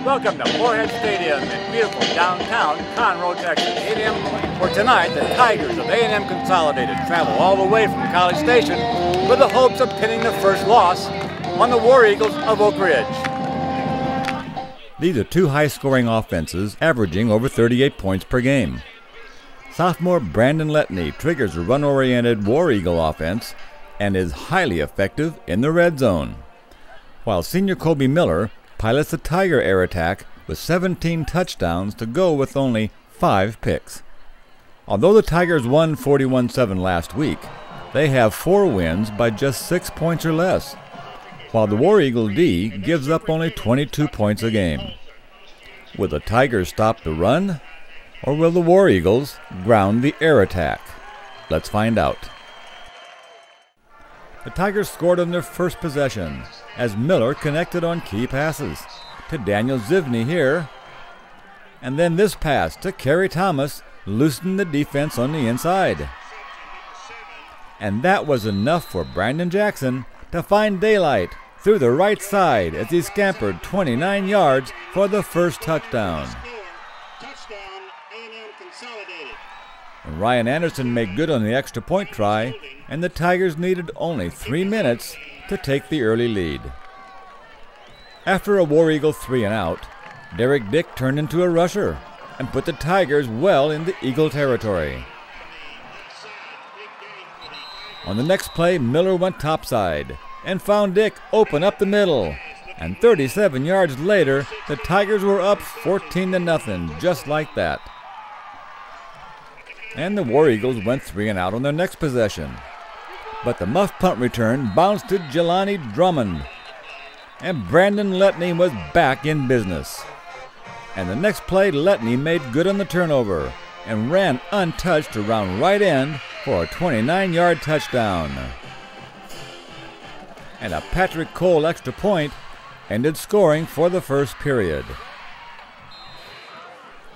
Welcome to Moorhead Stadium in beautiful downtown Conroe, Texas. A&M for tonight, the Tigers of A&M Consolidated travel all the way from College Station with the hopes of pinning the first loss on the War Eagles of Oak Ridge. These are two high-scoring offenses averaging over 38 points per game. Sophomore Brandon Letney triggers a run-oriented War Eagle offense and is highly effective in the red zone, while senior Kobe Miller pilots the Tiger air attack with 17 touchdowns to go with only 5 picks. Although the Tigers won 41-7 last week, they have 4 wins by just 6 points or less, while the War Eagle D gives up only 22 points a game. Will the Tigers stop the run, or will the War Eagles ground the air attack? Let's find out. The Tigers scored on their first possession as Miller connected on key passes to Daniel Zivney here, and then this pass to Kerry Thomas loosened the defense on the inside. And that was enough for Brandon Jackson to find daylight through the right side as he scampered 29 yards for the first touchdown. And Ryan Anderson made good on the extra point try, and the Tigers needed only 3 minutes to take the early lead. After a War Eagle 3 and out, Derek Dick turned into a rusher and put the Tigers well into Eagle territory. On the next play, Miller went topside and found Dick open up the middle, and 37 yards later, the Tigers were up 14-0, just like that. And the War Eagles went 3 and out on their next possession. But the muff punt return bounced to Jelani Drummond, and Brandon Letney was back in business. And the next play, Letney made good on the turnover and ran untouched around right end for a 29-yard touchdown. And a Patrick Cole extra point ended scoring for the first period.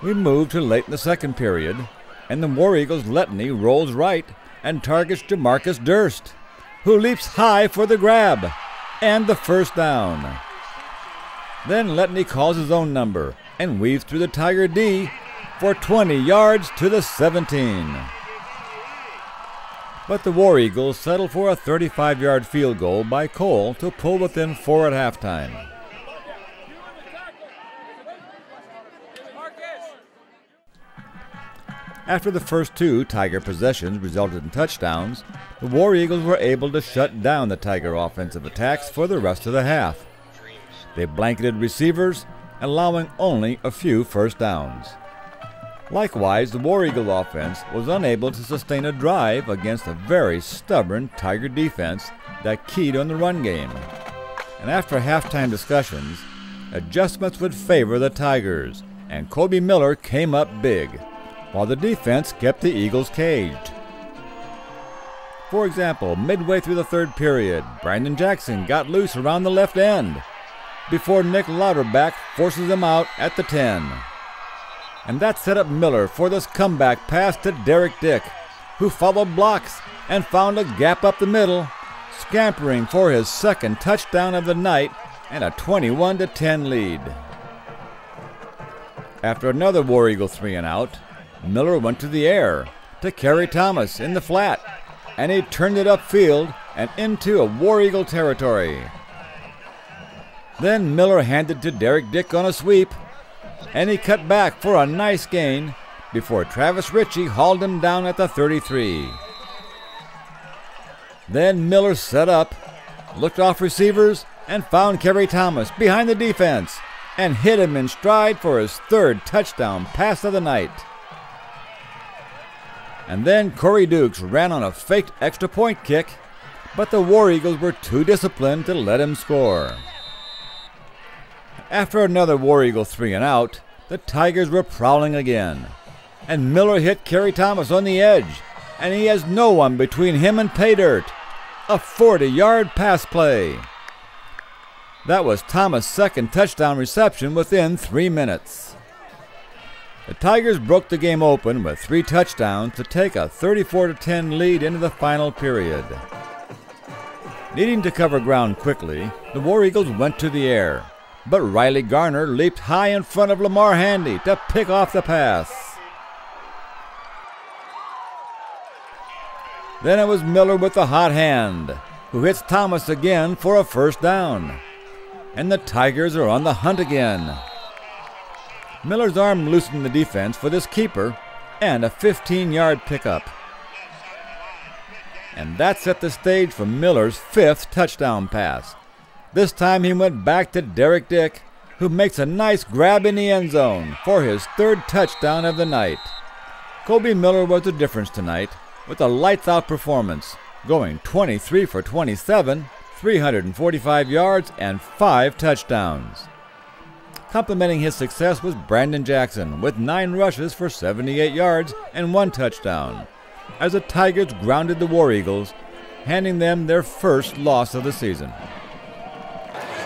We moved to late in the second period, and the War Eagles' Letney rolls right and targets Jamarcus Durst, who leaps high for the grab and the first down. Then Letney calls his own number and weaves through the Tiger D for 20 yards to the 17. But the War Eagles settle for a 35-yard field goal by Cole to pull within 4 at halftime. After the first 2 Tiger possessions resulted in touchdowns, the War Eagles were able to shut down the Tiger offensive attacks for the rest of the half. They blanketed receivers, allowing only a few first downs. Likewise, the War Eagle offense was unable to sustain a drive against a very stubborn Tiger defense that keyed on the run game. And after halftime discussions, adjustments would favor the Tigers, and Kobe Miller came up big, while the defense kept the Eagles caged. For example, midway through the third period, Brandon Jackson got loose around the left end before Nick Lauterbach forces him out at the 10. And that set up Miller for this comeback pass to Derek Dick, who followed blocks and found a gap up the middle, scampering for his second touchdown of the night and a 21-10 lead. After another War Eagle 3 and out, Miller went to the air to Kerry Thomas in the flat, and he turned it upfield and into a War Eagle territory. Then Miller handed to Derek Dick on a sweep, and he cut back for a nice gain before Travis Ritchie hauled him down at the 33. Then Miller set up, looked off receivers, and found Kerry Thomas behind the defense and hit him in stride for his third touchdown pass of the night. And then Corey Dukes ran on a faked extra point kick, but the War Eagles were too disciplined to let him score. After another War Eagle 3 and out, the Tigers were prowling again, and Miller hit Kerry Thomas on the edge, and he has no one between him and pay dirt. A 40-yard pass play. That was Thomas' second touchdown reception within 3 minutes. The Tigers broke the game open with 3 touchdowns to take a 34-10 lead into the final period. Needing to cover ground quickly, the War Eagles went to the air, but Riley Garner leaped high in front of Lamar Handy to pick off the pass. Then it was Miller with the hot hand, who hits Thomas again for a first down. And the Tigers are on the hunt again. Miller's arm loosened the defense for this keeper and a 15-yard pickup. And that set the stage for Miller's 5th touchdown pass. This time he went back to Derek Dick, who makes a nice grab in the end zone for his 3rd touchdown of the night. Kobe Miller was the difference tonight with a lights-out performance, going 23 for 27, 345 yards, and 5 touchdowns. Complementing his success was Brandon Jackson with 9 rushes for 78 yards and 1 touchdown, as the Tigers grounded the War Eagles, handing them their first loss of the season.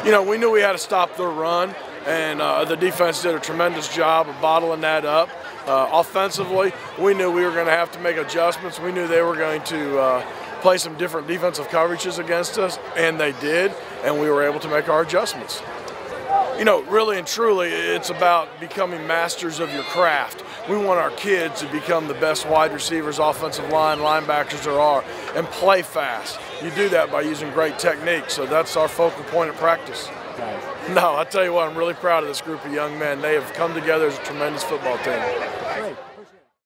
You know, we knew we had to stop their run, and the defense did a tremendous job of bottling that up. Offensively, we knew we were going to have to make adjustments. We knew they were going to play some different defensive coverages against us, and they did, and we were able to make our adjustments. You know, really and truly, it's about becoming masters of your craft. We want our kids to become the best wide receivers, offensive line, linebackers there are, and play fast. You do that by using great technique, so that's our focal point of practice. No, I tell you what, I'm really proud of this group of young men. They have come together as a tremendous football team. Great.